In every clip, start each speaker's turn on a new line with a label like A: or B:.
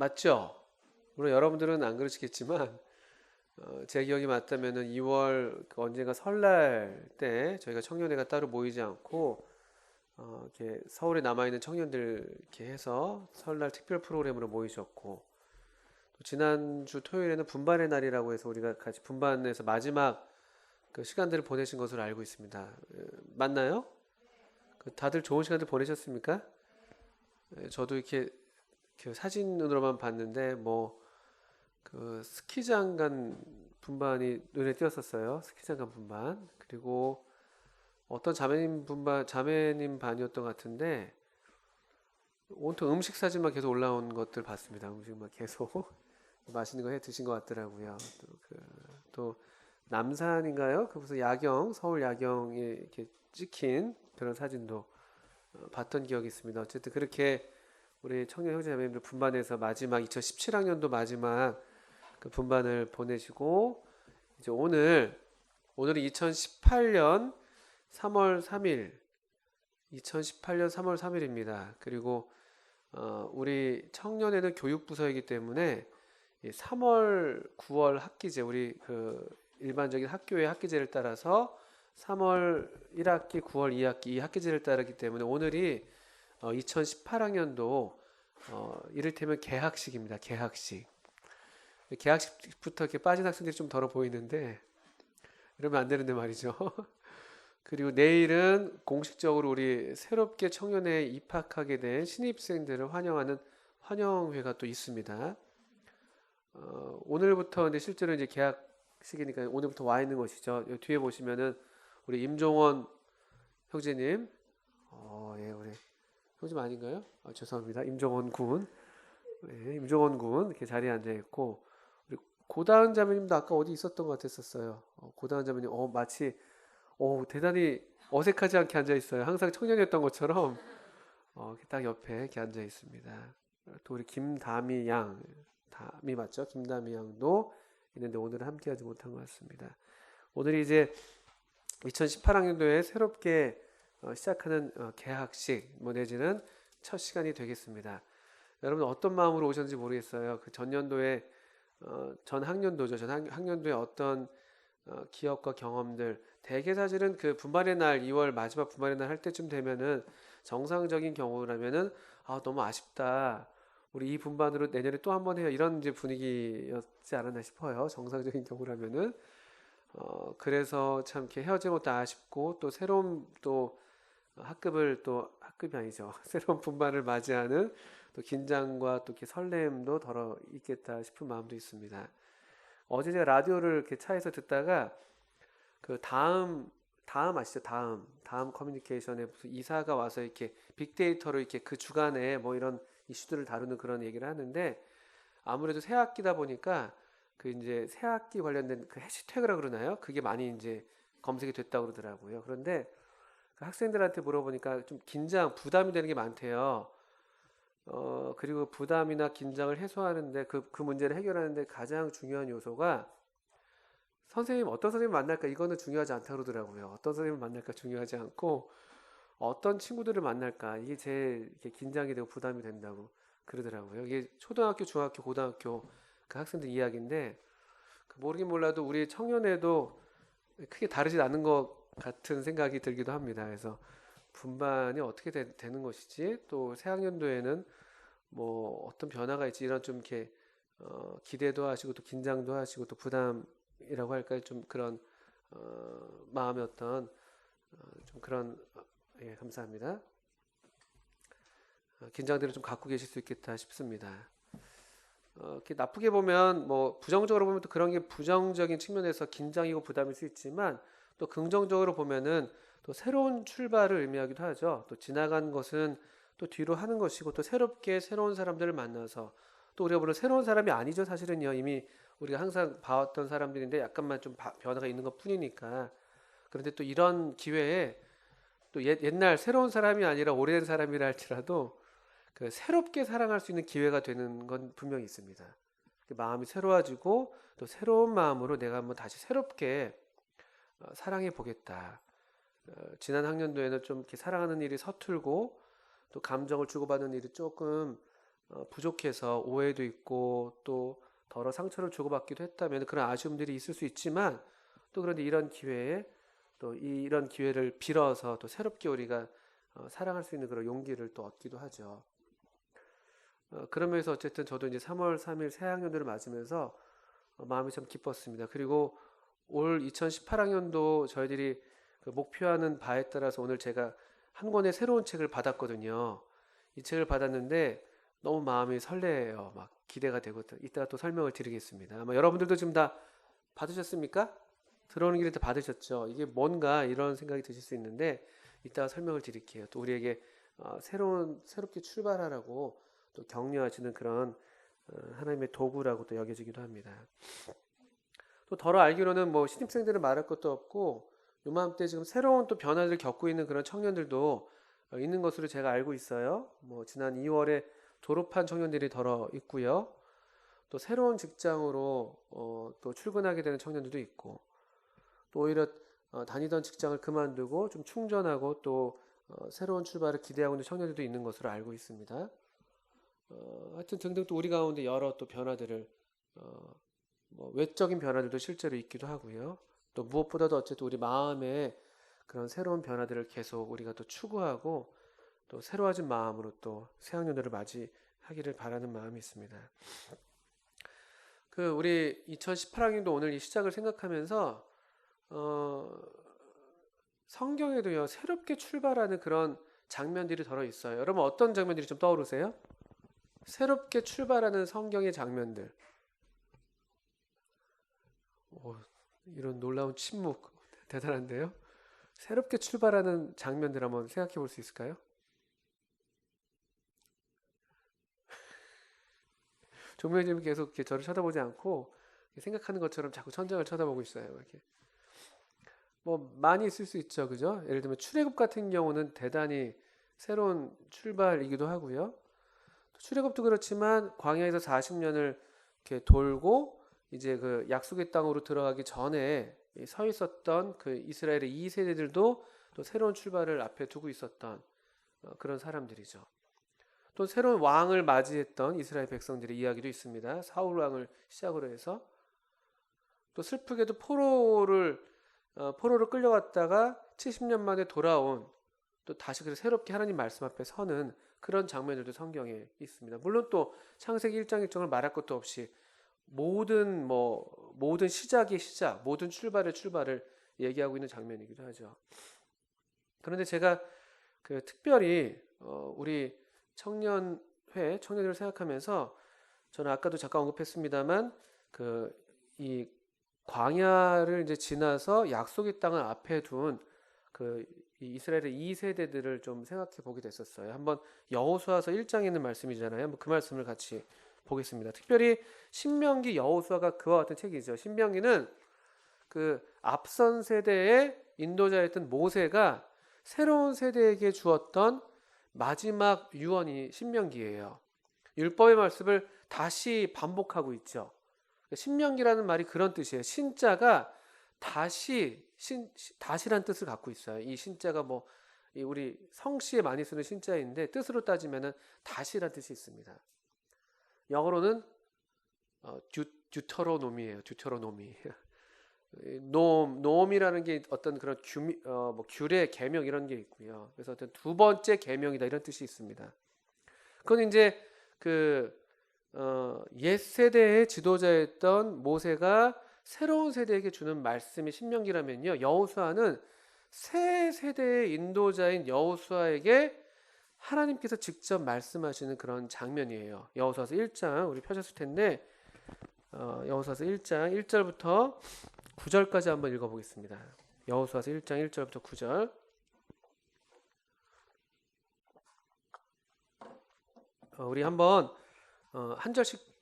A: 맞죠? 물론 여러분들은 안 그러시겠지만 제 기억이 맞다면은 2월 그 언젠가 설날 때 저희가 청년회가 따로 모이지 않고 이렇게 서울에 남아 있는 청년들 이렇게 해서 설날 특별 프로그램으로 모이셨고 또 지난주 토요일에는 분반의 날이라고 해서 우리가 같이 분반에서 마지막 그 시간들을 보내신 것으로 알고 있습니다. 맞나요? 다들 좋은 시간들 보내셨습니까? 저도 이렇게 그 사진으로만 봤는데 뭐 그 스키장 간 분반이 눈에 띄었었어요. 스키장 간 분반. 그리고 어떤 자매님 반이었던 것 같은데 온통 음식 사진만 계속 올라온 것들 봤습니다. 음식만 계속 맛있는 거 해 드신 것 같더라고요. 또 남산인가요? 그 무슨 야경, 서울 야경에 이렇게 찍힌 그런 사진도 봤던 기억이 있습니다. 어쨌든 그렇게 우리 청년 형제자매님들 분반해서 마지막 2017학년도 마지막 그 분반을 보내시고 이제 오늘은 2018년 3월 3일 2018년 3월 3일입니다. 그리고 우리 청년회는 교육부서이기 때문에 3월 9월 학기제 우리 그 일반적인 학교의 학기제를 따라서 3월 1학기 9월 2학기 이 학기제를 따르기 때문에 오늘이 2018학년도 이를테면 개학식입니다. 개학식. 개학식부터 이렇게 빠진 학생들이 좀 덜어 보이는데 이러면 안 되는데 말이죠. 그리고 내일은 공식적으로 우리 새롭게 청년회에 입학하게 된 신입생들을 환영하는 환영회가 또 있습니다. 오늘부터 근데 실제로 이제 개학식이니까 오늘부터 와 있는 것이죠. 여기 뒤에 보시면은 우리 임종원 형제님, 예, 우리 형님 아닌가요? 죄송합니다. 임종원 군, 예, 임종원 군 이렇게 자리에 앉아 있고 우리 고다은 자매님도 아까 어디 있었던 것 같았었어요. 고다은 자매님, 마치 대단히 어색하지 않게 앉아 있어요. 항상 청년이었던 것처럼 이렇게 딱 옆에 이렇게 앉아 있습니다. 또 우리 김다미 양, 담이 맞죠? 김다미 양도 있는데 오늘은 함께하지 못한 것 같습니다. 오늘이 이제 2018학년도에 새롭게 시작하는 개학식 뭐 내지는 첫 시간이 되겠습니다. 여러분 어떤 마음으로 오셨는지 모르겠어요. 그 전년도에 전 학년도죠. 전 학년도에 어떤 기억과 경험들 대개 사실은 그 분반의 날 2월 마지막 분반의 날 할 때쯤 되면은 정상적인 경우라면은 너무 아쉽다. 우리 이 분반으로 내년에 또 한 번 해요. 이런 이제 분위기였지 않았나 싶어요. 정상적인 경우라면은 그래서 참 이렇게 헤어지는 것도 아쉽고 또 새로운 또 학급을 또 학급이 아니죠. 새로운 분반을 맞이하는 또 긴장과 또 이렇게 설렘도 덜어 있겠다 싶은 마음도 있습니다. 어제 제가 라디오를 이렇게 차에서 듣다가 그 다음 아시죠? 다음 커뮤니케이션에 무슨 이사가 와서 이렇게 빅데이터로 이렇게 그 주간에 뭐 이런 이슈들을 다루는 그런 얘기를 하는데 아무래도 새 학기다 보니까 그 이제 새 학기 관련된 그 해시태그라 그러나요? 그게 많이 이제 검색이 됐다고 그러더라고요. 그런데 그 학생들한테 물어보니까 좀 부담이 되는 게 많대요. 그리고 부담이나 긴장을 해소하는데 그 문제를 해결하는데 가장 중요한 요소가 어떤 선생님 만날까 이거는 중요하지 않다고 그러더라고요. 어떤 선생님을 만날까 중요하지 않고 어떤 친구들을 만날까 이게 제일 이렇게 긴장이 되고 부담이 된다고 그러더라고요. 이게 초등학교, 중학교, 고등학교 그 학생들 이야기인데 모르긴 몰라도 우리 청년회도 크게 다르지 않은 것 같은 생각이 들기도 합니다. 그래서 분반이 어떻게 되는 것이지 또 새 학년도에는 뭐 어떤 변화가 있지 이런 좀 이렇게 기대도 하시고 또 긴장도 하시고 또 부담이라고 할까요? 좀 그런 마음의 어떤 좀 그런 예, 감사합니다. 긴장들을 좀 갖고 계실 수 있겠다 싶습니다. 이렇게 나쁘게 보면 뭐 부정적으로 보면 또 그런 게 부정적인 측면에서 긴장이고 부담일 수 있지만 또 긍정적으로 보면은 또 새로운 출발을 의미하기도 하죠. 또 지나간 것은 또 뒤로 하는 것이고 또 새롭게 새로운 사람들을 만나서 또 우리가 물론 새로운 사람이 아니죠. 사실은요. 이미 우리가 항상 봐왔던 사람들인데 약간만 좀 변화가 있는 것 뿐이니까. 그런데 또 이런 기회에 또 옛날 새로운 사람이 아니라 오래된 사람이라 할지라도 그 새롭게 사랑할 수 있는 기회가 되는 건 분명히 있습니다. 마음이 새로워지고 또 새로운 마음으로 내가 한번 다시 새롭게 사랑해 보겠다. 지난 학년도에는 좀 이렇게 사랑하는 일이 서툴고 또 감정을 주고받는 일이 조금 부족해서 오해도 있고 또 더러 상처를 주고받기도 했다면 그런 아쉬움들이 있을 수 있지만 또 그런데 이런 기회에 또 이런 기회를 빌어서 또 새롭게 우리가 사랑할 수 있는 그런 용기를 또 얻기도 하죠. 그러면서 어쨌든 저도 이제 3월 3일 새학년들을 맞으면서 마음이 참 기뻤습니다. 그리고 올 2018학년도 저희들이 그 목표하는 바에 따라서 오늘 제가 한 권의 새로운 책을 받았거든요. 이 책을 받았는데 너무 마음이 설레요. 막 기대가 되고 이따가 또 설명을 드리겠습니다. 아마 여러분들도 지금 다 받으셨습니까? 들어오는 길에 다 받으셨죠? 이게 뭔가 이런 생각이 드실 수 있는데 이따가 설명을 드릴게요. 또 우리에게 새롭게 출발하라고 또 격려하시는 그런 하나님의 도구라고 또 여겨지기도 합니다. 또 더러 알기로는 뭐 신입생들은 말할 것도 없고 요맘때 지금 새로운 또 변화를 겪고 있는 그런 청년들도 있는 것으로 제가 알고 있어요. 뭐 지난 2월에 졸업한 청년들이 더러 있고요. 또 새로운 직장으로 또 출근하게 되는 청년들도 있고 또 오히려 다니던 직장을 그만두고 좀 충전하고 또 새로운 출발을 기대하고 있는 청년들도 있는 것으로 알고 있습니다. 하여튼 등등 또 우리 가운데 여러 또 변화들을 뭐 외적인 변화들도 실제로 있기도 하고요. 또 무엇보다도 어쨌든 우리 마음에 그런 새로운 변화들을 계속 우리가 또 추구하고 또 새로워진 마음으로 또 새학년들을 맞이하기를 바라는 마음이 있습니다. 그 우리 2018학년도 오늘 이 시작을 생각하면서 성경에도요 새롭게 출발하는 그런 장면들이 들어 있어요. 여러분 어떤 장면들이 좀 떠오르세요? 새롭게 출발하는 성경의 장면들. 이런 놀라운 침묵 대단한데요. 새롭게 출발하는 장면들 한번 생각해 볼 수 있을까요? 종명님이 계속 이렇게 저를 쳐다보지 않고 생각하는 것처럼 자꾸 천장을 쳐다보고 있어요. 이렇게. 뭐 많이 있을 수 있죠, 그죠? 예를 들면 출애굽 같은 경우는 대단히 새로운 출발이기도 하고요. 출애굽도 그렇지만 광야에서 40년을 이렇게 돌고 이제 그 약속의 땅으로 들어가기 전에 서 있었던 그 이스라엘의 2세대들도 또 새로운 출발을 앞에 두고 있었던 그런 사람들이죠. 또 새로운 왕을 맞이했던 이스라엘 백성들의 이야기도 있습니다. 사울 왕을 시작으로 해서 또 슬프게도 포로를 끌려갔다가 70년 만에 돌아온 또 다시 그래서 새롭게 하나님 말씀 앞에 서는 그런 장면들도 성경에 있습니다. 물론 또 창세기 1장 1절을 말할 것도 없이 모든 시작의 시작, 모든 출발의 출발을 얘기하고 있는 장면이기도 하죠. 그런데 제가 그 특별히 우리 청년들을 생각하면서 저는 아까도 잠깐 언급했습니다만 이 광야를 이제 지나서 약속의 땅을 앞에 둔 이 이스라엘의 2세대들을 좀 생각해 보게 됐었어요. 한번 여호수아서 1장에 있는 말씀이잖아요. 그 말씀을 같이 보겠습니다. 특별히 신명기, 여호수아가 그와 같은 책이죠. 신명기는 그 앞선 세대의 인도자였던 모세가 새로운 세대에게 주었던 마지막 유언이 신명기예요. 율법의 말씀을 다시 반복하고 있죠. 신명기라는 말이 그런 뜻이에요. 신자가 다시란 뜻을 갖고 있어요. 이 신자가 뭐 우리 성씨에 많이 쓰는 신자인데 뜻으로 따지면은 다시란 뜻이 있습니다. 영어로는 듀터로노미예요. 듀터로노미. 놈이라는 게 어떤 그런 규례, 계명 이런 게 있고요. 그래서 어떤 두 번째 계명이다 이런 뜻이 있습니다. 그건 이제 옛 세대의 지도자였던 모세가 새로운 세대에게 주는 말씀이 신명기라면요. 여호수아는 새 세대의 인도자인 여호수아에게 하나님께서 직접 말씀하시는 그런 장면이에요. 여호수아서 1장 우리 펴졌을 텐데 여호수아서 1장 1절부터 9절까지 한번 읽어보겠습니다. 여호수아서 1장 1절부터 9절. 우리 한번 한 절씩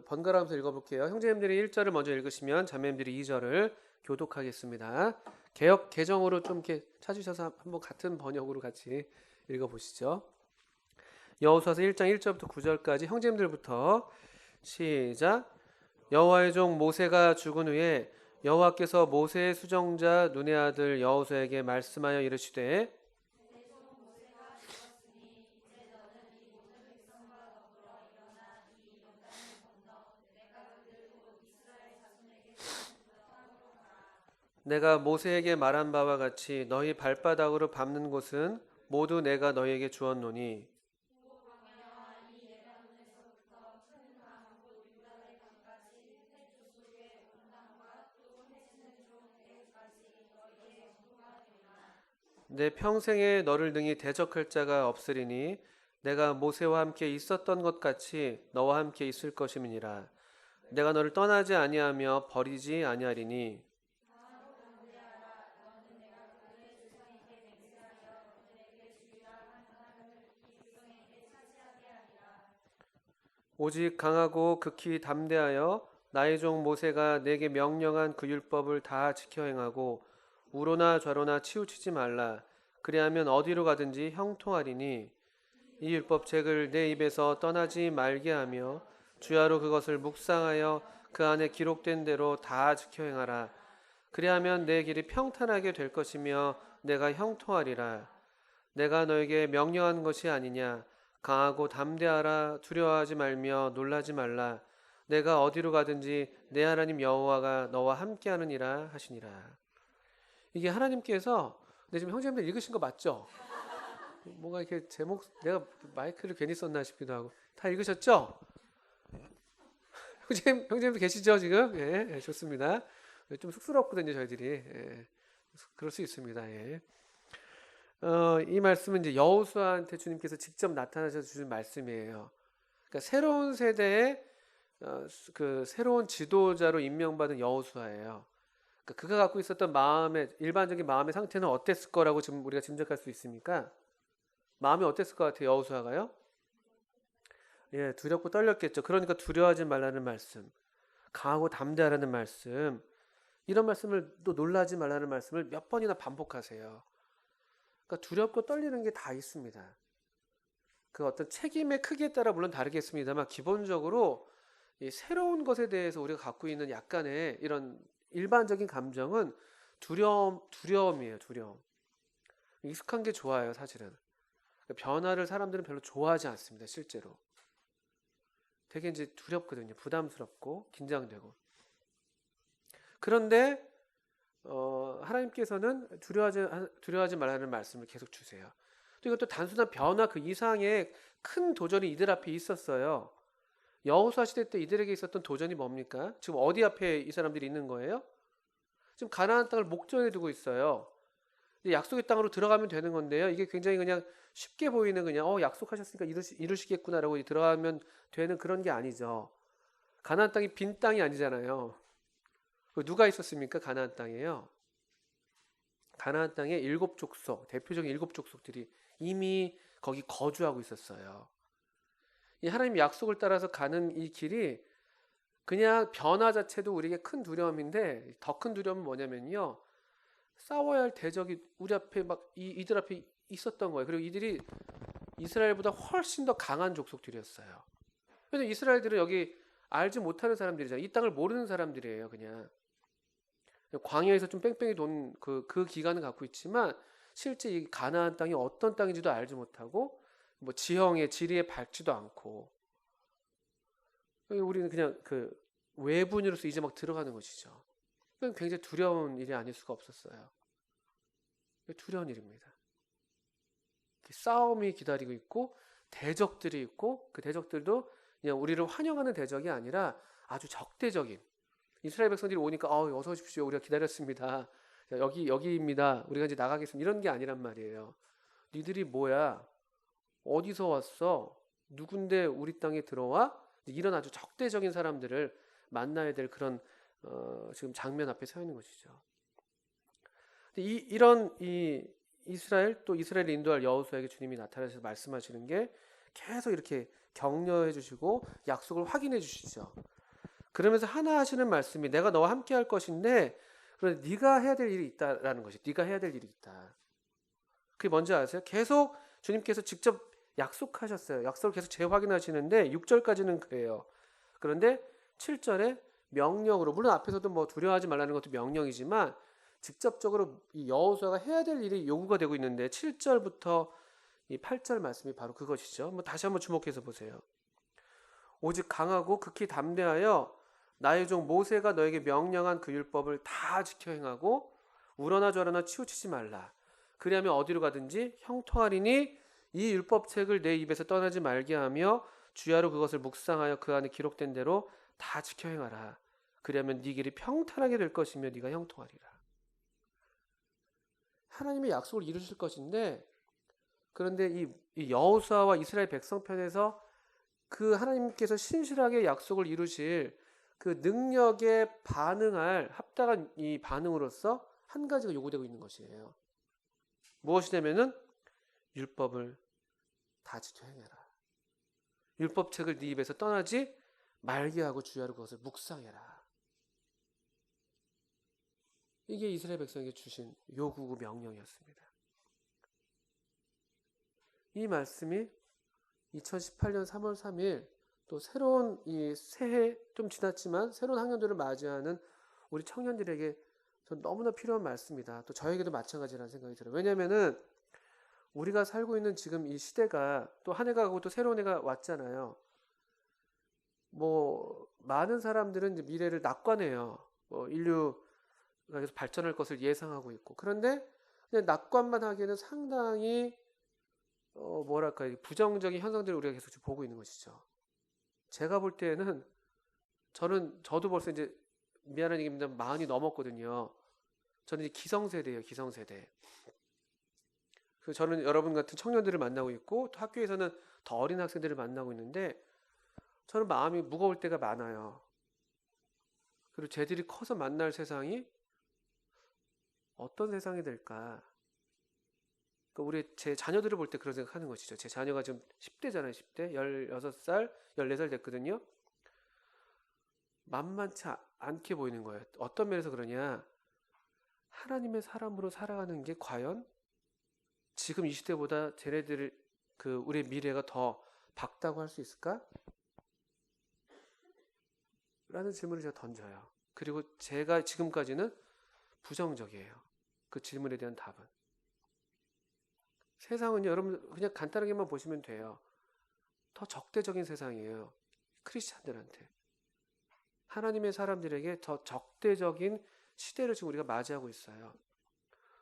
A: 번갈아가면서 읽어볼게요. 형제님들이 1절을 먼저 읽으시면 자매님들이 2절을 교독하겠습니다. 개역 개정으로 좀 이렇게 찾으셔서 한번 같은 번역으로 같이 읽어보시죠. 여호수아서 1장 1절부터 9절까지 형제님들부터 시작. 여호와의 종 모세가 죽은 후에 여호와께서 모세의 수정자 눈의 아들 여호수아에게 말씀하여 이르시되 내가 모세에게 말한 바와 같이 너희 발바닥으로 밟는 곳은 모두 내가 너희에게 주었노니 내 평생에 너를 능히 대적할 자가 없으리니 내가 모세와 함께 있었던 것 같이 너와 함께 있을 것임이니라. 내가 너를 떠나지 아니하며 버리지 아니하리니 오직 강하고 극히 담대하여 나의 종 모세가 내게 명령한 그 율법을 다 지켜 행하고 우로나 좌로나 치우치지 말라. 그리하면 어디로 가든지 형통하리니 이 율법책을 내 입에서 떠나지 말게 하며 주야로 그것을 묵상하여 그 안에 기록된 대로 다 지켜 행하라. 그리하면 내 길이 평탄하게 될 것이며 내가 형통하리라. 내가 너에게 명령한 것이 아니냐. 강하고 담대하라. 두려워하지 말며 놀라지 말라. 내가 어디로 가든지 내 하나님 여호와가 너와 함께하느니라 하시니라. 이게 하나님께서 근데 지금 형제님들 읽으신 거 맞죠? 뭔가 이렇게 제목 내가 마이크를 괜히 썼나 싶기도 하고 다 읽으셨죠? 형제님들 계시죠 지금? 예, 좋습니다. 좀 쑥스럽거든요 저희들이. 예, 그럴 수 있습니다. 예. 이 말씀은 이제 여호수아한테 주님께서 직접 나타나셔서 주신 말씀이에요. 그러니까 새로운 세대의 그 새로운 지도자로 임명받은 여호수아예요. 그러니까 그가 갖고 있었던 마음의 일반적인 마음의 상태는 어땠을 거라고 지금 우리가 짐작할 수 있습니까? 마음이 어땠을 것 같아요, 여호수아가요? 예, 두렵고 떨렸겠죠. 그러니까 두려워하지 말라는 말씀, 강하고 담대하라는 말씀, 이런 말씀을 또 놀라지 말라는 말씀을 몇 번이나 반복하세요. 그러니까 두렵고 떨리는 게 다 있습니다. 그 어떤 책임의 크기에 따라 물론 다르겠습니다만 기본적으로 이 새로운 것에 대해서 우리가 갖고 있는 약간의 이런 일반적인 감정은 두려움이에요. 두려움. 익숙한 게 좋아요, 사실은. 변화를 사람들은 별로 좋아하지 않습니다, 실제로. 되게 이제 두렵거든요. 부담스럽고 긴장되고. 그런데 하나님께서는 두려워하지 말라는 말씀을 계속 주세요. 또 이것도 단순한 변화 그 이상의 큰 도전이 이들 앞에 있었어요. 여호수아 시대 때 이들에게 있었던 도전이 뭡니까? 지금 어디 앞에 이 사람들이 있는 거예요? 지금 가나안 땅을 목전에 두고 있어요. 이제 약속의 땅으로 들어가면 되는 건데요. 이게 굉장히 그냥 쉽게 보이는 그냥 약속하셨으니까 이루시겠구나라고 들어가면 되는 그런 게 아니죠. 가나안 땅이 빈 땅이 아니잖아요. 누가 있었습니까? 가나안 땅에요. 가나안 땅에 일곱 족속, 대표적인 일곱 족속들이 이미 거기 거주하고 있었어요. 이 하나님 약속을 따라서 가는 이 길이 그냥 변화 자체도 우리에게 큰 두려움인데 더 큰 두려움은 뭐냐면요. 싸워야 할 대적이 우리 앞에 막 이들 앞에 있었던 거예요. 그리고 이들이 이스라엘보다 훨씬 더 강한 족속들이었어요. 왜냐면 이스라엘들은 여기 알지 못하는 사람들이잖아요. 이 땅을 모르는 사람들이에요. 그냥 광야에서 좀 뺑뺑이 돈 그 기간을 갖고 있지만 실제 이 가나안 땅이 어떤 땅인지도 알지 못하고 뭐 지형의 지리에 밟지도 않고 우리는 그냥 그 외부인으로서 이제 막 들어가는 것이죠. 그건 굉장히 두려운 일이 아닐 수가 없었어요. 두려운 일입니다. 싸움이 기다리고 있고 대적들이 있고 그 대적들도 그냥 우리를 환영하는 대적이 아니라 아주 적대적인 이스라엘 백성들이 오니까 어서 오십시오. 우리가 기다렸습니다. 여기입니다. 우리가 이제 나가겠습니다. 이런 게 아니란 말이에요. 니들이 뭐야? 어디서 왔어? 누군데 우리 땅에 들어와? 이런 아주 적대적인 사람들을 만나야 될 그런 지금 장면 앞에 서 있는 것이죠. 이런 이스라엘 또 이스라엘을 인도할 여호수아에게 주님이 나타나셔서 말씀하시는 게 계속 이렇게 격려해 주시고 약속을 확인해 주시죠. 그러면서 하나 하시는 말씀이 내가 너와 함께 할 것인데 그런데 네가 해야 될 일이 있다라는 것이 네가 해야 될 일이 있다. 그게 뭔지 아세요? 계속 주님께서 직접 약속하셨어요. 약속을 계속 재확인하시는데 6절까지는 그래요. 그런데 7절에 명령으로 물론 앞에서도 뭐 두려워하지 말라는 것도 명령이지만 직접적으로 이 여호수아가 해야 될 일이 요구가 되고 있는데 7절부터 이 8절 말씀이 바로 그것이죠. 뭐 다시 한번 주목해서 보세요. 오직 강하고 극히 담대하여 나의 종 모세가 너에게 명령한 그 율법을 다 지켜 행하고 우러나 좌러나 치우치지 말라. 그리하면 어디로 가든지 형통하리니 이 율법책을 내 입에서 떠나지 말게 하며 주야로 그것을 묵상하여 그 안에 기록된 대로 다 지켜 행하라. 그리하면 네 길이 평탄하게 될 것이며 네가 형통하리라. 하나님의 약속을 이루실 것인데, 그런데 이 여호수아와 이스라엘 백성 편에서 그 하나님께서 신실하게 약속을 이루실 그 능력에 반응할 합당한 이 반응으로서 한 가지가 요구되고 있는 것이에요. 무엇이냐면은 율법을 다 지켜 행해라. 율법책을 네 입에서 떠나지 말게 하고 주야로 그것을 묵상해라. 이게 이스라엘 백성에게 주신 요구고 명령이었습니다. 이 말씀이 2018년 3월 3일 또 새로운 이 새해 좀 지났지만 새로운 학년들을 맞이하는 우리 청년들에게 전 너무나 필요한 말씀이다. 또 저에게도 마찬가지라는 생각이 들어요. 왜냐하면은 우리가 살고 있는 지금 이 시대가 또 한 해가 가고 또 새로운 해가 왔잖아요. 뭐 많은 사람들은 이제 미래를 낙관해요. 뭐 인류가 계속 발전할 것을 예상하고 있고, 그런데 그냥 낙관만 하기에는 상당히 뭐랄까 부정적인 현상들을 우리가 계속 지금 보고 있는 것이죠. 제가 볼 때에는 저도 벌써 이제 미안한 얘기입니다. 40이 넘었거든요. 저는 이제 기성세대예요, 기성세대. 그래서 저는 여러분 같은 청년들을 만나고 있고 또 학교에서는 더 어린 학생들을 만나고 있는데 저는 마음이 무거울 때가 많아요. 그리고 쟤들이 커서 만날 세상이 어떤 세상이 될까? 그러니까 제 자녀들을 볼 때 그런 생각하는 것이죠. 제 자녀가 지금 10대잖아요. 10대, 16살, 14살 됐거든요. 만만치 않게 보이는 거예요. 어떤 면에서 그러냐? 하나님의 사람으로 살아가는 게 과연 지금 이 시대보다 쟤네들 우리의 미래가 더 밝다고 할 수 있을까? 라는 질문을 제가 던져요. 그리고 제가 지금까지는 부정적이에요. 그 질문에 대한 답은. 세상은요, 여러분 그냥 간단하게만 보시면 돼요. 더 적대적인 세상이에요. 크리스찬들한테. 하나님의 사람들에게 더 적대적인 시대를 지금 우리가 맞이하고 있어요.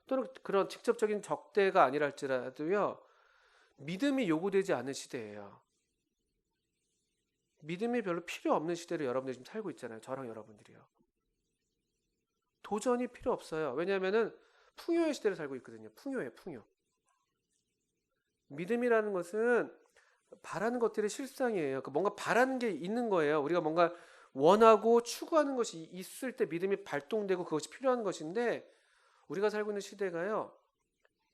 A: 또는 그런 직접적인 적대가 아니라 할지라도요, 믿음이 요구되지 않는 시대예요. 믿음이 별로 필요 없는 시대를 여러분들이 지금 살고 있잖아요. 저랑 여러분들이요. 도전이 필요 없어요. 왜냐하면은 풍요의 시대를 살고 있거든요. 풍요예요, 풍요. 믿음이라는 것은 바라는 것들의 실상이에요. 뭔가 바라는 게 있는 거예요. 우리가 뭔가 원하고 추구하는 것이 있을 때 믿음이 발동되고 그것이 필요한 것인데, 우리가 살고 있는 시대가요,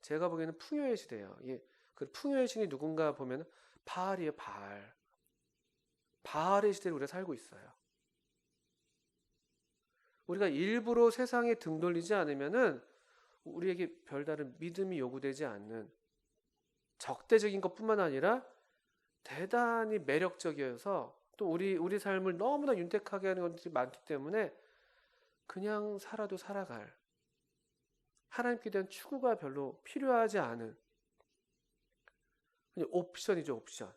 A: 제가 보기에는 풍요의 시대예요. 그 풍요의 신이 누군가 보면 바알이에요, 바알. 바알의 시대를 우리가 살고 있어요. 우리가 일부러 세상에 등 돌리지 않으면은 우리에게 별다른 믿음이 요구되지 않는, 적대적인 것뿐만 아니라 대단히 매력적이어서 또 우리 삶을 너무나 윤택하게 하는 것들이 많기 때문에 그냥 살아도 살아갈, 하나님께 대한 추구가 별로 필요하지 않은 그냥 옵션이죠, 옵션.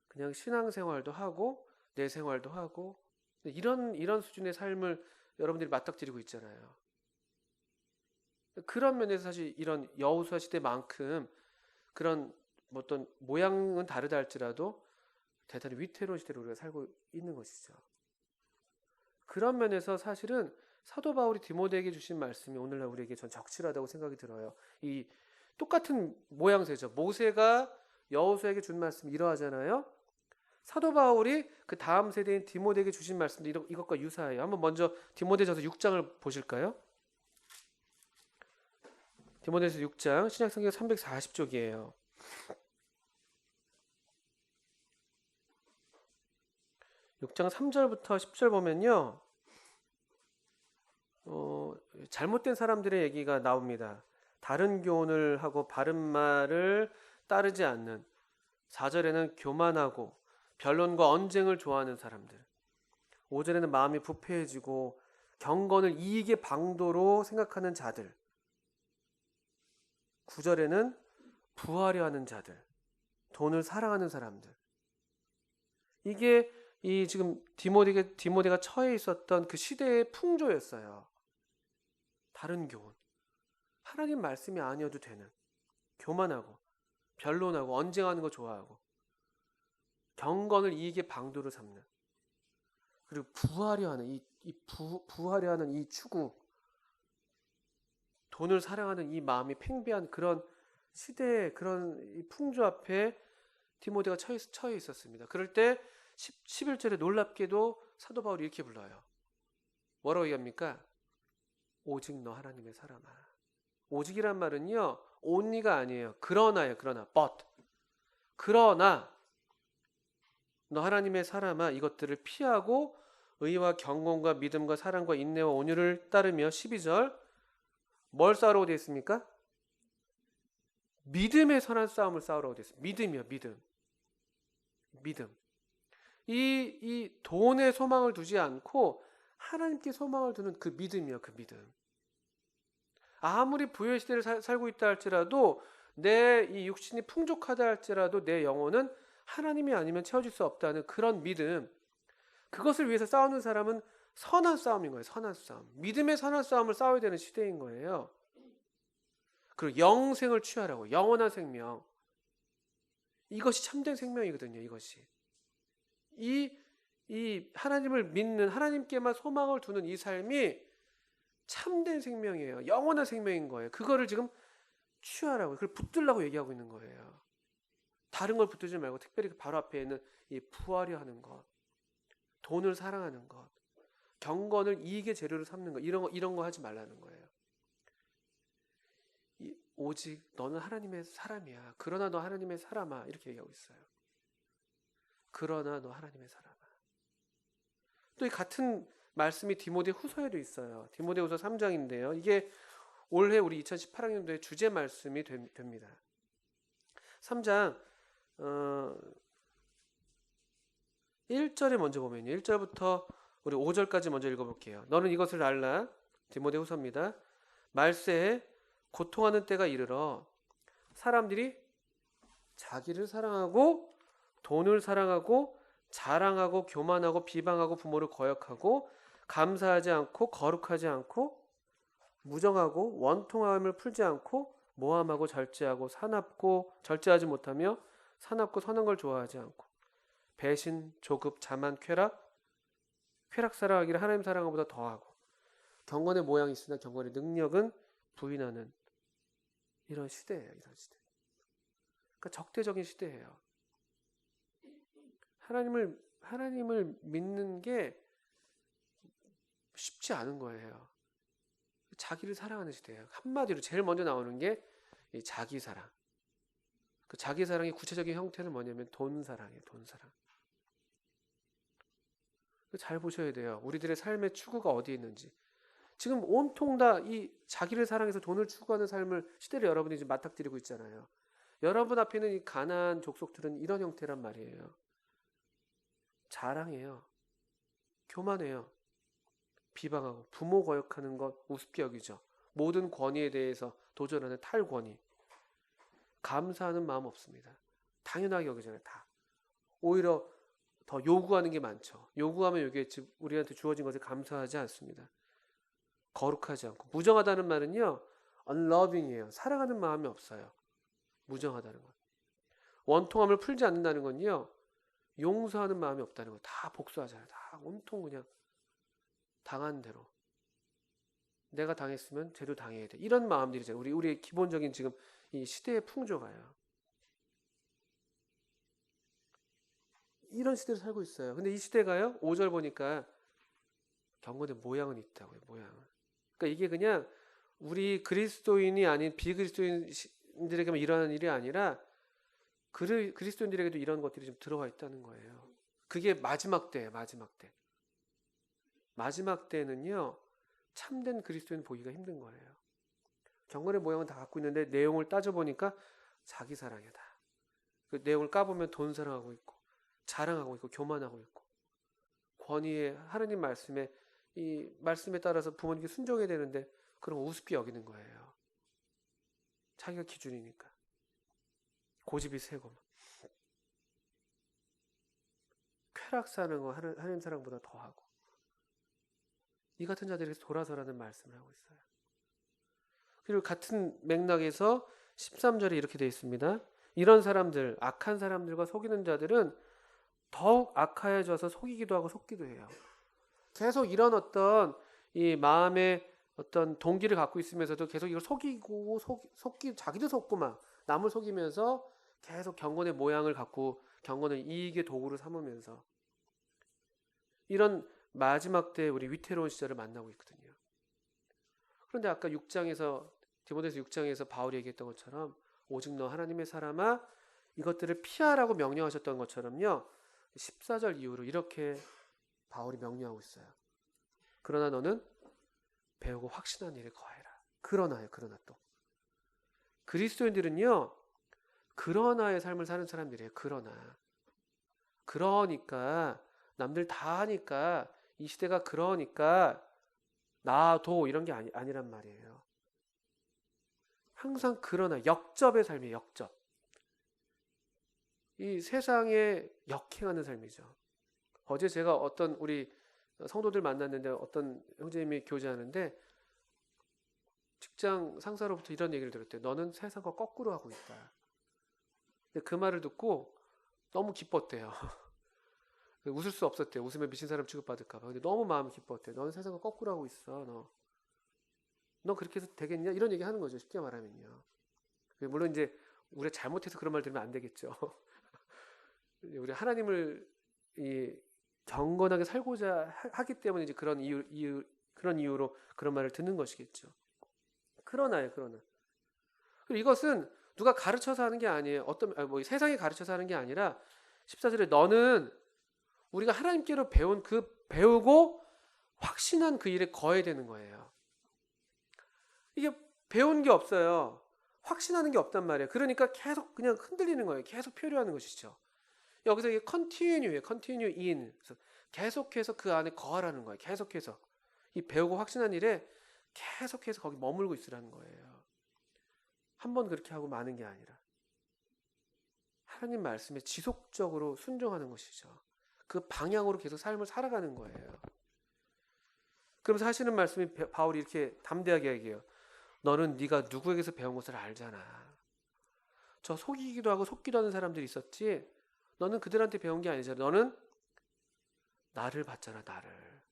A: 그냥 신앙생활도 하고 내 생활도 하고 이런 수준의 삶을 여러분들이 맞닥뜨리고 있잖아요. 그런 면에서 사실 이런 여호수아 시대만큼 그런 어떤 모양은 다르다 할지라도 대단히 위태로운 시대를 우리가 살고 있는 것이죠. 그런 면에서 사실은 사도 바울이 디모데에게 주신 말씀이 오늘날 우리에게 전 적실하다고 생각이 들어요. 이 똑같은 모양새죠. 모세가 여호수아에게 준 말씀이 이러하잖아요. 사도 바울이 그 다음 세대인 디모데에게 주신 말씀도 이것과 유사해요. 한번 먼저 디모데전서 6장을 보실까요? 디모데전서 6장, 신약성경 340쪽이에요. 6장 3절부터 10절 보면요, 잘못된 사람들의 얘기가 나옵니다. 다른 교훈을 하고 바른 말을 따르지 않는, 4절에는 교만하고 변론과 언쟁을 좋아하는 사람들, 5절에는 마음이 부패해지고 경건을 이익의 방도로 생각하는 자들, 9절에는 부하려 하는 자들, 돈을 사랑하는 사람들. 이게 이 지금 디모데가 처해 있었던 그 시대의 풍조였어요. 다른 교훈. 하나님 말씀이 아니어도 되는, 교만하고 변론하고 언쟁하는 거 좋아하고 경건을 이익의 방도로 삼는, 그리고 부하려 하는 부하려 하는 이 추구, 돈을 사랑하는 이 마음이 팽배한 그런 시대의 그런 이 풍조 앞에 디모데가 처해 있었습니다. 그럴 때 11절에 놀랍게도 사도 바울이 이렇게 불러요. 뭐라고 얘기합니까? 오직 너 하나님의 사람아. 오직이란 말은요, only가 아니에요. 그러나예요. but. 그러나 너 하나님의 사람아, 이것들을 피하고 의와 경건과 믿음과 사랑과 인내와 온유를 따르며 12절 뭘 싸우라고 되어 있습니까? 믿음의 선한 싸움을 싸우라고 되어 있습니다. 믿음이요. 믿음. 이 돈에 소망을 두지 않고 하나님께 소망을 두는 그 믿음이요. 그 믿음. 아무리 부의 시대를 살고 있다 할지라도, 내 이 육신이 풍족하다 할지라도 내 영혼은 하나님이 아니면 채워질 수 없다는 그런 믿음, 그것을 위해서 싸우는 사람은 선한 싸움인 거예요. 선한 싸움. 믿음의 선한 싸움을 싸워야 되는 시대인 거예요. 그리고 영생을 취하라고. 영원한 생명. 이것이 참된 생명이거든요. 이것이. 이 하나님을 믿는, 하나님께만 소망을 두는 이 삶이 참된 생명이에요. 영원한 생명인 거예요. 그거를 지금 취하라고, 그걸 붙들라고 얘기하고 있는 거예요. 다른 걸 붙들지 말고 특별히 바로 앞에 있는 이 부하려 하는 것, 돈을 사랑하는 것, 경건을 이익의 재료로 삼는 것, 이런 거 하지 말라는 거예요. 오직 너는 하나님의 사람이야. 그러나 너 하나님의 사람아. 이렇게 얘기하고 있어요. 그러나 너 하나님의 사람아. 또 이 같은 말씀이 디모데 후서에도 있어요. 디모데 후서 3장인데요. 이게 올해 우리 2018학년도의 주제 말씀이 됩니다. 3장 1절에 먼저 보면요. 1절부터 우리 5절까지 먼저 읽어볼게요. 너는 이것을 알라. 디모데 후서입니다. 말세에 고통하는 때가 이르러 사람들이 자기를 사랑하고 돈을 사랑하고 자랑하고 교만하고 비방하고 부모를 거역하고 감사하지 않고 거룩하지 않고 무정하고 원통함을 풀지 않고 모함하고 절제하고 사납고 절제하지 못하며 사납고 선한 걸 좋아하지 않고 배신, 조급, 자만, 쾌락 사랑하기를 하나님 사랑한 것보다 더하고 경건의 모양이 있으나 경건의 능력은 부인하는 이런 시대예요. 이런 시대. 그러니까 적대적인 시대예요. 하나님을 믿는 게 쉽지 않은 거예요. 자기를 사랑하는 시대예요. 한마디로 제일 먼저 나오는 게 이 자기 사랑. 그 자기 사랑의 구체적인 형태는 뭐냐면 돈 사랑이에요. 돈 사랑. 잘 보셔야 돼요. 우리들의 삶의 추구가 어디에 있는지. 지금 온통 다 이 자기를 사랑해서 돈을 추구하는 삶을 시대를 여러분이 지금 맞닥뜨리고 있잖아요. 여러분 앞에 있는 이 가난한 족속들은 이런 형태란 말이에요. 자랑해요. 교만해요. 비방하고 부모 거역하는 것 우습게 여기죠. 모든 권위에 대해서 도전하는 탈권위. 감사하는 마음 없습니다. 당연하게 여기잖아요. 다. 오히려 더 요구하는 게 많죠. 요구하면 이게 우리한테 주어진 것에 감사하지 않습니다. 거룩하지 않고. 무정하다는 말은요, unloving이에요. 사랑하는 마음이 없어요. 무정하다는 건. 원통함을 풀지 않는다는 건요, 용서하는 마음이 없다는 거. 다 복수하잖아요. 다 온통 그냥 당한 대로. 내가 당했으면 쟤도 당해야 돼. 이런 마음들이잖아요. 우리의 기본적인 지금 이 시대의 풍조가요. 이런 시대를 살고 있어요. 근데 이 시대가요, 5절 보니까 경건의 모양은 있다고요. 모양은. 그러니까 이게 그냥 우리 그리스도인이 아닌 비그리스도인들에게만 일어나는 일이 아니라 그리스도인들에게도 이런 것들이 좀 들어와 있다는 거예요. 그게 마지막 때예요. 마지막 때. 마지막 때는요, 참된 그리스도인 보기가 힘든 거예요. 경건의 모양은 다 갖고 있는데 내용을 따져보니까 자기 사랑이다. 그 내용을 까보면 돈 사랑하고 있고 자랑하고 있고 교만하고 있고 권위에 하나님 말씀에 이 말씀에 따라서 부모님께 순종해야 되는데 그런 거 우습게 여기는 거예요. 자기가 기준이니까. 고집이 세고 쾌락 사는 거 하나님 사랑보다 더하고 이 같은 자들에게서 돌아서라는 말씀을 하고 있어요. 그리고 같은 맥락에서 13절에 이렇게 되어 있습니다. 이런 사람들, 악한 사람들과 속이는 자들은 더욱 악하여져서 속이기도 하고 속기도 해요. 계속 이런 어떤 이 마음의 어떤 동기를 갖고 있으면서도 계속 이걸 속이고 자기도 속고 막 남을 속이면서 계속 경건의 모양을 갖고 경건을 이익의 도구로 삼으면서 이런 마지막 때 우리 위태로운 시절을 만나고 있거든요. 그런데 아까 6장에서 디모데서 6장에서 바울이 얘기했던 것처럼 오직 너 하나님의 사람아 이것들을 피하라고 명령하셨던 것처럼요. 14절 이후로 이렇게 바울이 명령하고 있어요. 그러나 너는 배우고 확신한 일에 거해라. 그러나 또 그리스도인들은요. 그러나의 삶을 사는 사람들이에요. 그러니까 남들 다 하니까 이 시대가 그러니까 나도 이런 게 아니란 말이에요. 항상 그러나 역접의 삶이에요. 역접. 이 세상에 역행하는 삶이죠. 어제 제가 어떤 우리 성도들 만났는데 어떤 형제님이 교제하는데 직장 상사로부터 이런 얘기를 들었대요. 너는 세상과 거꾸로 하고 있다. 근데 그 말을 듣고 너무 기뻤대요. 웃을 수 없었대요. 웃으면 미친 사람 취급받을까 봐. 근데 너무 마음이 기뻤대요. 너는 세상과 거꾸로 하고 있어. 너 그렇게 해서 되겠냐? 이런 얘기 하는 거죠. 쉽게 말하면요. 물론 이제 우리가 잘못해서 그런 말 들으면 안 되겠죠. 우리 하나님을 경건하게 살고자 하기 때문에 이제 그런 이유로 그런 말을 듣는 것이겠죠. 그러나. 그리고 이것은 누가 가르쳐서 하는 게 아니에요. 세상이 가르쳐서 하는 게 아니라 14절에 너는 우리가 하나님께로 배운 배우고 확신한 그 일에 거해야 되는 거예요. 이게 배운 게 없어요. 확신하는 게 없단 말이에요. 그러니까 계속 그냥 흔들리는 거예요. 계속 표류하는 것이죠. 여기서 이게 continue in. 계속해서 그 안에 거하라는 거예요. 계속해서. 이 배우고 확신한 일에 계속해서 거기 머물고 있으라는 거예요. 한 번 그렇게 하고 마는 게 아니라. 하나님 말씀에 지속적으로 순종하는 것이죠. 그 방향으로 계속 삶을 살아가는 거예요. 그러면서 하시는 말씀이 바울이 이렇게 담대하게 얘기해요. 너는 네가 누구에게서 배운 것을 알잖아. 저 속이기도 하고 속기도 하는 사람들이 있었지. 너는 그들한테 배운 게 아니잖아. 너는 나를 봤잖아. 나를.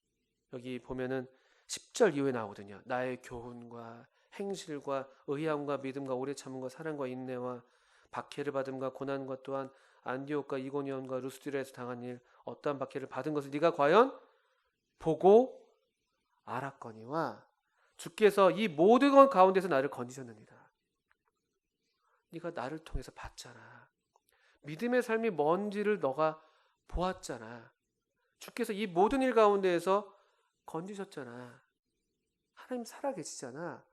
A: 여기 보면은 10절 이후에 나오거든요. 나의 교훈과 행실과 의함과 믿음과 오래 참음과 사랑과 인내와 박해를 받음과 고난과 또한 안디옥과 이고니온과 루스드라에서 당한 일 어떠한 박해를 받은 것을 네가 과연 보고 알았거니와 주께서 이 모든 것 가운데서 나를 건지셨느니라. 네가 나를 통해서 봤잖아. 믿음의 삶이 뭔지를 너가 보았잖아. 주께서 이 모든 일 가운데에서 건지셨잖아. 하나님 살아계시잖아.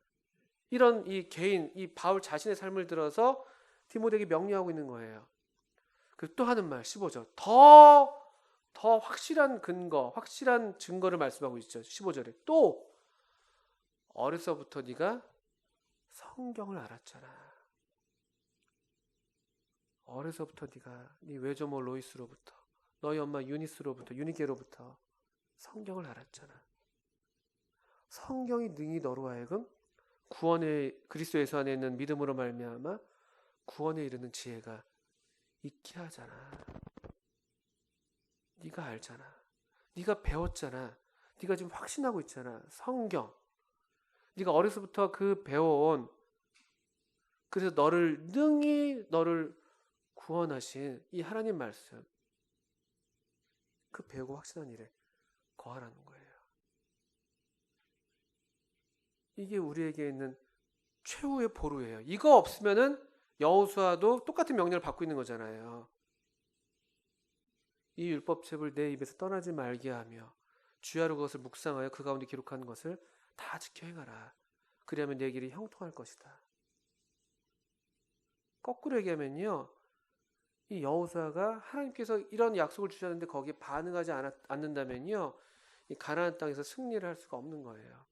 A: 이런 이 개인, 이 바울 자신의 삶을 들어서 디모데에게 명령하고 있는 거예요. 그리고 또 하는 말 15절. 더 확실한 확실한 증거를 말씀하고 있죠. 15절에. 또 어려서부터 네가 성경을 알았잖아. 어려서부터 네 외조모 로이스로부터 너희 엄마 유니게로부터 성경을 알았잖아. 성경이 능히 너로 하여금 구원의 그리스도 예수 안에 있는 믿음으로 말미암아 구원에 이르는 지혜가 있게 하잖아. 네가 알잖아. 네가 배웠잖아. 네가 지금 확신하고 있잖아. 성경. 네가 어려서부터 그 배워온 그래서 너를 구원하신 이 하나님 말씀 그 배우고 확신한 일에 거하라는 거예요. 이게 우리에게 있는 최후의 보루예요. 이거 없으면은 여호수아도 똑같은 명령을 받고 있는 거잖아요. 이 율법책을 내 입에서 떠나지 말게 하며 주야로 그것을 묵상하여 그 가운데 기록한 것을 다 지켜 행하라. 그리하면 내 길이 형통할 것이다. 거꾸로 얘기하면요. 이 여호수아가 하나님께서 이런 약속을 주셨는데 거기에 반응하지 않는다면요. 이 가나안 땅에서 승리를 할 수가 없는 거예요.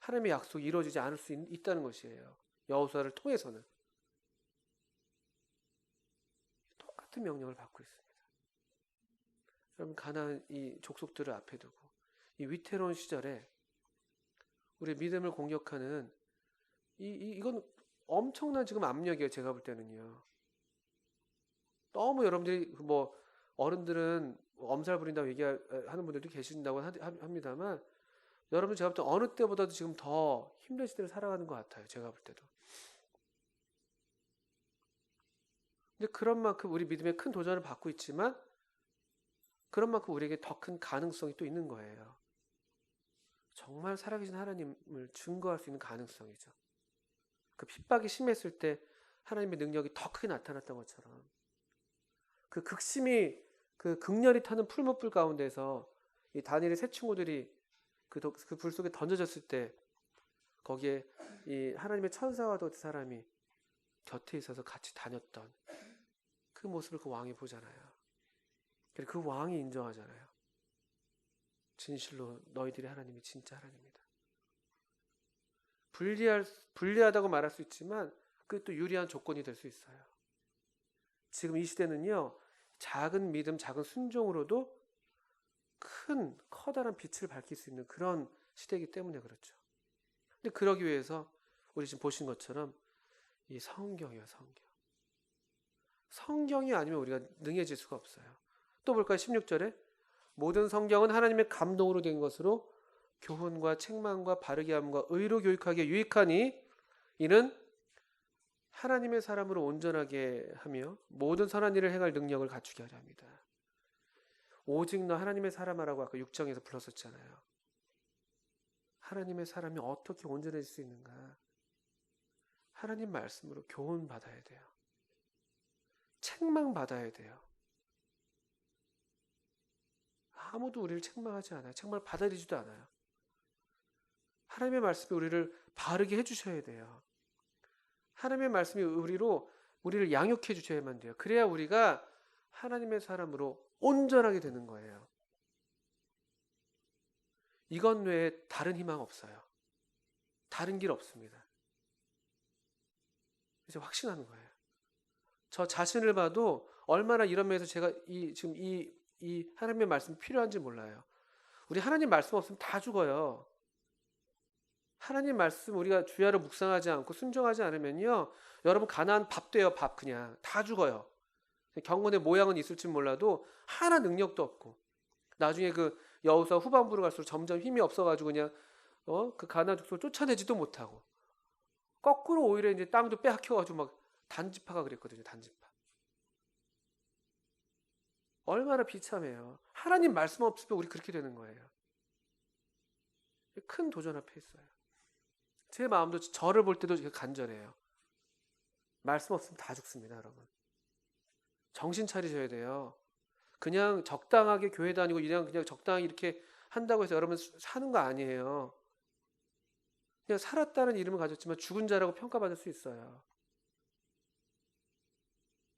A: 하나님의 약속이 이루어지지 않을 수 있다는 것이에요. 여호수아를 통해서는. 똑같은 명령을 받고 있습니다. 여러분 가나안 이 족속들을 앞에 두고 이 위태로운 시절에 우리 믿음을 공격하는 이건 엄청난 지금 압력이에요. 제가 볼 때는요. 너무 여러분들이 뭐 어른들은 엄살 부린다고 얘기하는 분들도 계신다고 합니다만 여러분 제가 볼 때 어느 때보다도 지금 더 힘든 시대를 살아가는 것 같아요. 제가 볼 때도. 근데 그런 만큼 우리 믿음에 큰 도전을 받고 있지만 그런 만큼 우리에게 더 큰 가능성이 또 있는 거예요. 정말 살아계신 하나님을 증거할 수 있는 가능성이죠. 그 핍박이 심했을 때 하나님의 능력이 더 크게 나타났던 것처럼 그 극심히 그 극렬히 타는 풀무불 가운데서 이 다니엘의 세 친구들이 그 불 속에 던져졌을 때 거기에 이 하나님의 천사와 두 사람이 곁에 있어서 같이 다녔던 그 모습을 그 왕이 보잖아요. 그리고 그 왕이 인정하잖아요. 진실로 너희들이 하나님이 진짜 하나님이다. 불리하다고 말할 수 있지만 그게 또 유리한 조건이 될 수 있어요. 지금 이 시대는요. 작은 믿음, 작은 순종으로도 큰 커다란 빛을 밝힐 수 있는 그런 시대이기 때문에 그렇죠. 근데 그러기 위해서 우리 지금 보신 것처럼 이 성경이요, 성경. 성경이 아니면 우리가 능해질 수가 없어요. 또 볼까요? 16절에 모든 성경은 하나님의 감동으로 된 것으로 교훈과 책망과 바르게 함과 의로 교육하기에 유익하니 이는 하나님의 사람으로 온전하게 하며 모든 선한 일을 행할 능력을 갖추게 하려 합니다. 오직 너 하나님의 사람아라고 아까 6장에서 불렀었잖아요. 하나님의 사람이 어떻게 온전해질 수 있는가? 하나님 말씀으로 교훈 받아야 돼요. 책망 받아야 돼요. 아무도 우리를 책망하지 않아요. 책망을 받아들이지도 않아요. 하나님의 말씀이 우리를 바르게 해주셔야 돼요. 하나님의 말씀이 우리를 양육해 주셔야만 돼요. 그래야 우리가 하나님의 사람으로 온전하게 되는 거예요. 이것 외에 다른 희망 없어요. 다른 길 없습니다. 이제 확신하는 거예요. 저 자신을 봐도 얼마나 이런 면에서 제가 지금 이 하나님의 말씀이 필요한지 몰라요. 우리 하나님 말씀 없으면 다 죽어요. 하나님 말씀 우리가 주야로 묵상하지 않고 순종하지 않으면요. 여러분 가나안 밥 돼요. 밥 그냥 다 죽어요. 경건의 모양은 있을지 몰라도 하나 능력도 없고 나중에 그 여호수아 후반부로 갈수록 점점 힘이 없어가지고 그냥 그 가나안 족속을 쫓아내지도 못하고 거꾸로 오히려 이제 땅도 빼앗겨가지고 막 단지파가 그랬거든요. 단지파. 얼마나 비참해요. 하나님 말씀 없으면 우리 그렇게 되는 거예요. 큰 도전 앞에 있어요. 제 마음도 저를 볼 때도 간절해요. 말씀 없으면 다 죽습니다, 여러분. 정신 차리셔야 돼요. 그냥 적당하게 교회 다니고 그냥 적당히 이렇게 한다고 해서 여러분 사는 거 아니에요. 그냥 살았다는 이름을 가졌지만 죽은 자라고 평가받을 수 있어요.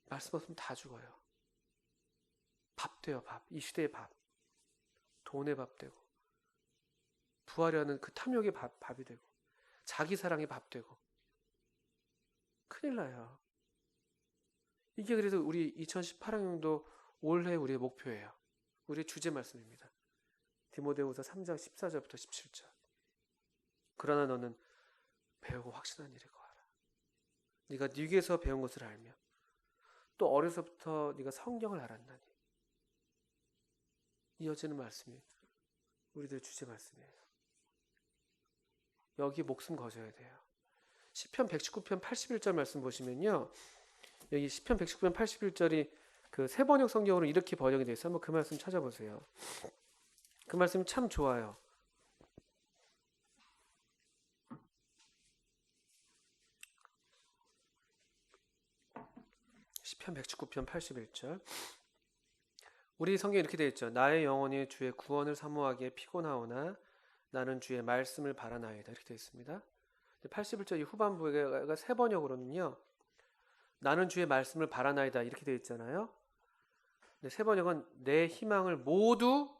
A: 말씀 없으면 다 죽어요. 밥 돼요, 밥. 이 시대의 밥. 돈의 밥 되고 부하려는 그 탐욕의 밥이 되고 자기 사랑의 밥 되고 큰일 나요. 이게 그래서 우리 2018학년도 올해 우리의 목표예요. 우리의 주제 말씀입니다. 디모데후서 3장 14절부터 17절. 그러나 너는 배우고 확신한 일을 거하라. 네가 네게서 배운 것을 알며 또 어려서부터 네가 성경을 알았나니. 이어지는 말씀이 우리들의 주제 말씀이에요. 여기 목숨 거져야 돼요. 시편 119편 81절 말씀 보시면요. 여기 시편 119편 81절이 그 새번역 성경으로 이렇게 번역이 되어 있어요. 한번 그 말씀 찾아보세요. 그 말씀 참 좋아요. 시편 119편 81절. 우리 성경에 이렇게 되어 있죠. 나의 영혼이 주의 구원을 사모하기에 피곤하오나 나는 주의 말씀을 바라나이다. 이렇게 되어 있습니다. 81절 이 후반부가 새 번역으로는요. 나는 주의 말씀을 바라나이다. 이렇게 되어 있잖아요. 새 번역은 내 희망을 모두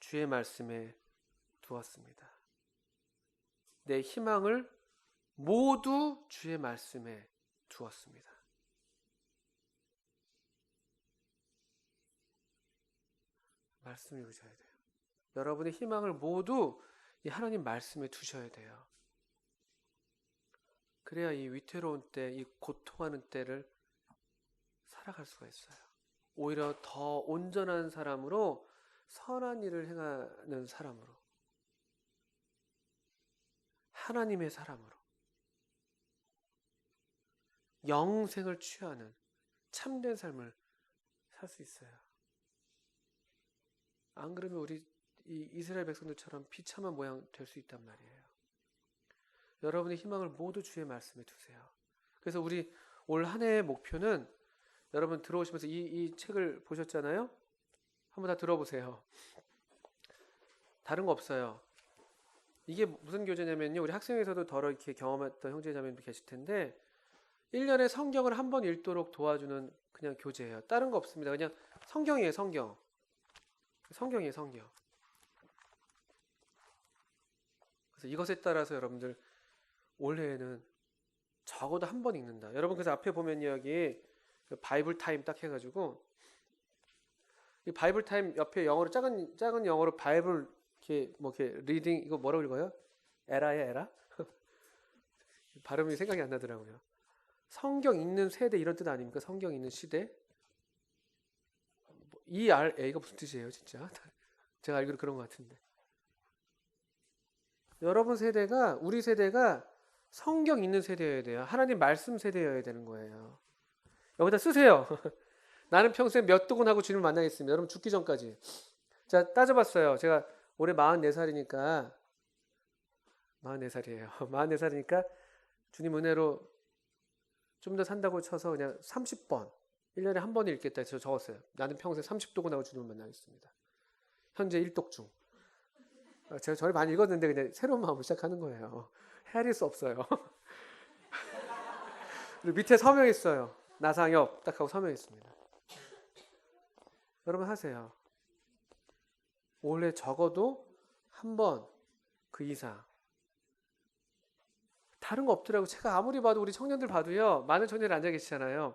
A: 주의 말씀에 두었습니다. 내 희망을 모두 주의 말씀에 두었습니다. 말씀을 읽으셔야 돼요. 여러분의 희망을 모두 이 하나님 말씀에 두셔야 돼요. 그래야 이 위태로운 때, 이 고통하는 때를 살아갈 수가 있어요. 오히려 더 온전한 사람으로, 선한 일을 행하는 사람으로, 하나님의 사람으로, 영생을 취하는 참된 삶을 살 수 있어요. 안 그러면 우리 이 이스라엘 백성들처럼 비참한 모양 될 수 있단 말이에요. 여러분의 희망을 모두 주의 말씀에 두세요. 그래서 우리 올 한 해의 목표는, 여러분 들어오시면서 이 책을 보셨잖아요. 한번 다 들어보세요. 다른 거 없어요. 이게 무슨 교재냐면요, 우리 학생에서도 더러 이렇게 경험했던 형제자매님도 계실 텐데 1년에 성경을 한 번 읽도록 도와주는 그냥 교재예요. 다른 거 없습니다. 그냥 성경이에요. 성경이에요. 성경. 그래서 이것에 따라서 여러분들 올해에는 적어도 한 번 읽는다. 여러분 그래서 앞에 보면 여기 바이블 타임 딱 해가지고, 이 바이블 타임 옆에 영어로 작은 영어로 바이블 이렇게 리딩, 이거 뭐라고 읽어요? 에라예요, 에라? 발음이 생각이 안 나더라고요. 성경 읽는 세대 이런 뜻 아닙니까? 성경 읽는 시대. 이가 무슨 뜻이에요, 진짜? 제가 알기로 그런 것 같은데. 여러분 세대가, 우리 세대가 성경 읽는 세대여야 돼요. 하나님 말씀 세대여야 되는 거예요. 여기다 쓰세요. 나는 평생 몇 두곤하고 주님을 만나겠습니다. 여러분 죽기 전까지. 자, 따져봤어요. 제가 올해 44살이니까 44살이에요. 44살이니까 주님 은혜로 좀 더 산다고 쳐서 그냥 30번, 1년에 한 번을 읽겠다 해서 적었어요. 나는 평생 30도곤하고 주님을 만나겠습니다. 현재 1독 중. 제가 저를 많이 읽었는데 그냥 새로운 마음을 시작하는 거예요. 헤아릴 수 없어요. 그리고 밑에 서명했어요. 나상엽 딱 하고 서명했습니다. 여러분 하세요. 올해 적어도 한 번 그 이상. 다른 거 없더라고. 제가 아무리 봐도 우리 청년들 봐도요. 많은 청년들 앉아 계시잖아요.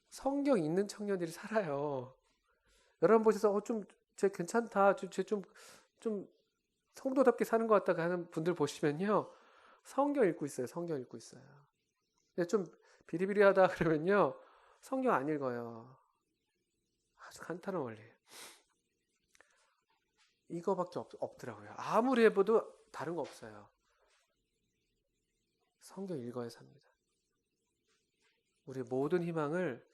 A: 성경 읽는 청년들이 살아요. 여러분 보셔서 쟤 괜찮다. 쟤 좀 성도답게 사는 것 같다 하는 분들 보시면요. 성경 읽고 있어요. 성경 읽고 있어요. 근데 좀 비리비리하다 그러면요. 성경 안 읽어요. 아주 간단한 원리예요. 이거밖에 없더라고요. 아무리 해봐도 다른 거 없어요. 성경 읽어야 삽니다. 우리의 모든 희망을,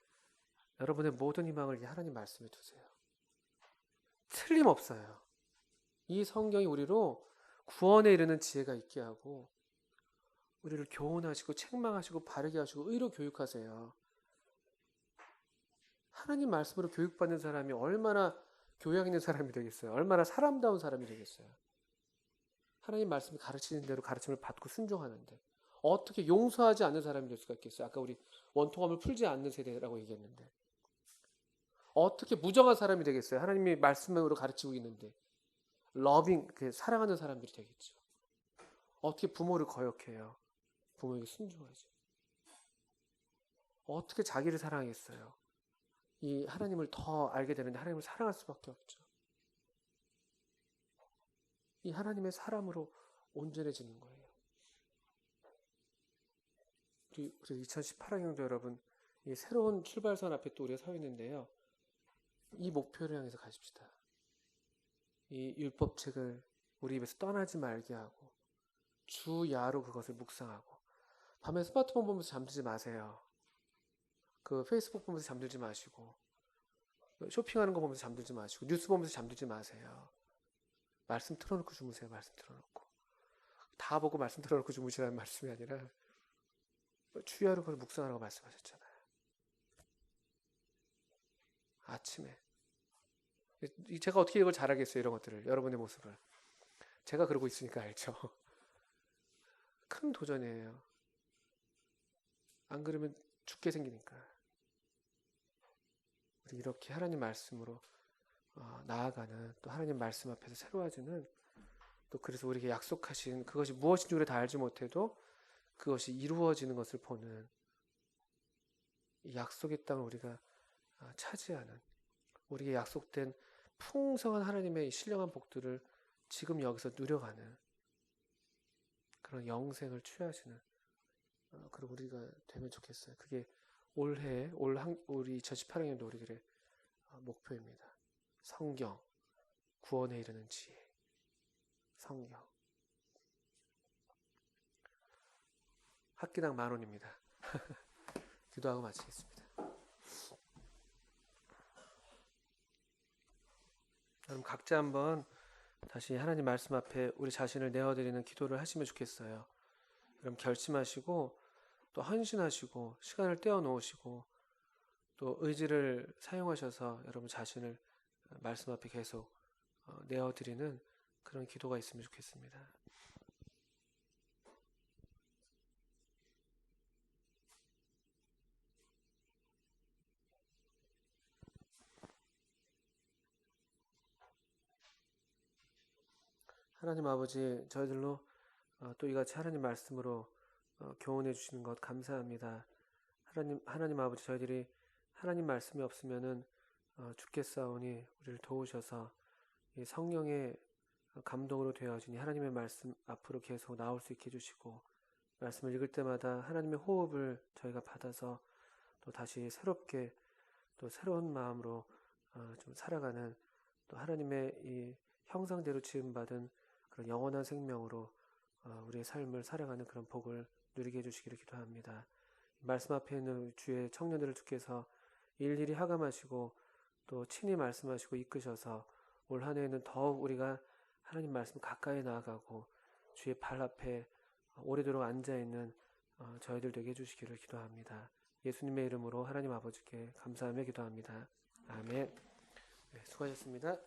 A: 여러분의 모든 희망을 이 하나님 말씀에 두세요. 틀림없어요. 이 성경이 우리로 구원에 이르는 지혜가 있게 하고, 우리를 교훈하시고 책망하시고 바르게 하시고 의로 교육하세요. 하나님 말씀으로 교육받는 사람이 얼마나 교양 있는 사람이 되겠어요? 얼마나 사람다운 사람이 되겠어요? 하나님 말씀이 가르치는 대로 가르침을 받고 순종하는데 어떻게 용서하지 않는 사람이 될 수가 있겠어요? 아까 우리 원통함을 풀지 않는 세대라고 얘기했는데 어떻게 무정한 사람이 되겠어요? 하나님이 말씀으로 가르치고 있는데 사랑하는 사람들이 되겠죠. 어떻게 부모를 거역해요? 부모에게 순종하죠. 어떻게 자기를 사랑하겠어요? 이 하나님을 더 알게 되는데 하나님을 사랑할 수밖에 없죠. 이 하나님의 사람으로 온전해지는 거예요. 우리 2018학년도 여러분, 이 새로운 출발선 앞에 또 우리가 서 있는데요. 이 목표를 향해서 가십시다. 이 율법책을 우리 입에서 떠나지 말게 하고 주야로 그것을 묵상하고, 밤에 스마트폰 보면서 잠들지 마세요. 그 페이스북 보면서 잠들지 마시고, 쇼핑하는 거 보면서 잠들지 마시고, 뉴스 보면서 잠들지 마세요. 말씀 틀어놓고 주무세요. 말씀 틀어놓고. 다 보고 말씀 틀어놓고 주무시라는 말씀이 아니라 주야로 그걸 묵상하라고 말씀하셨잖아요. 아침에. 제가 어떻게 이걸 잘하겠어요? 이런 것들을, 여러분의 모습을. 제가 그러고 있으니까 알죠. 큰 도전이에요. 안 그러면 죽게 생기니까. 우리 이렇게 하나님 말씀으로 나아가는, 또 하나님 말씀 앞에서 새로워지는, 또 그래서 우리에게 약속하신 그것이 무엇인지 우리가 다 알지 못해도 그것이 이루어지는 것을 보는 이 약속의 땅을 우리가 차지하는, 우리에게 약속된 풍성한 하나님의 신령한 복들을 지금 여기서 누려가는 그런 영생을 취하시는 그리고 우리가 되면 좋겠어요. 그게 우리 2018학년도 우리들의 목표입니다. 성경, 구원에 이르는 지혜, 성경. 학기당 10,000원입니다. 기도하고 마치겠습니다. 그럼 각자 한번 다시 하나님 말씀 앞에 우리 자신을 내어드리는 기도를 하시면 좋겠어요. 그럼 결심하시고 또 헌신하시고 시간을 떼어 놓으시고 또 의지를 사용하셔서 여러분 자신을 말씀 앞에 계속 내어드리는 그런 기도가 있으면 좋겠습니다. 하나님 아버지, 저희들로 또 이같이 하나님 말씀으로 교훈해 주시는 것 감사합니다. 하나님 아버지, 저희들이 하나님 말씀이 없으면은 죽겠사오니 우리를 도우셔서 이 성령의 감동으로 되어지니 하나님의 말씀 앞으로 계속 나올 수 있게 해주시고 말씀을 읽을 때마다 하나님의 호흡을 저희가 받아서 또 다시 새롭게 또 새로운 마음으로 좀 살아가는 또 하나님의 이 형상대로 지음받은 그런 영원한 생명으로 우리의 삶을 살아가는 그런 복을 누리게 해주시기를 기도합니다. 말씀 앞에 있는 주의 청년들을 주께서 일일이 하감하시고 또 친히 말씀하시고 이끄셔서 올 한 해에는 더욱 우리가 하나님 말씀 가까이 나아가고 주의 발 앞에 오래도록 앉아있는 저희들 되게 해주시기를 기도합니다. 예수님의 이름으로 하나님 아버지께 감사하며 기도합니다. 아멘. 네, 수고하셨습니다.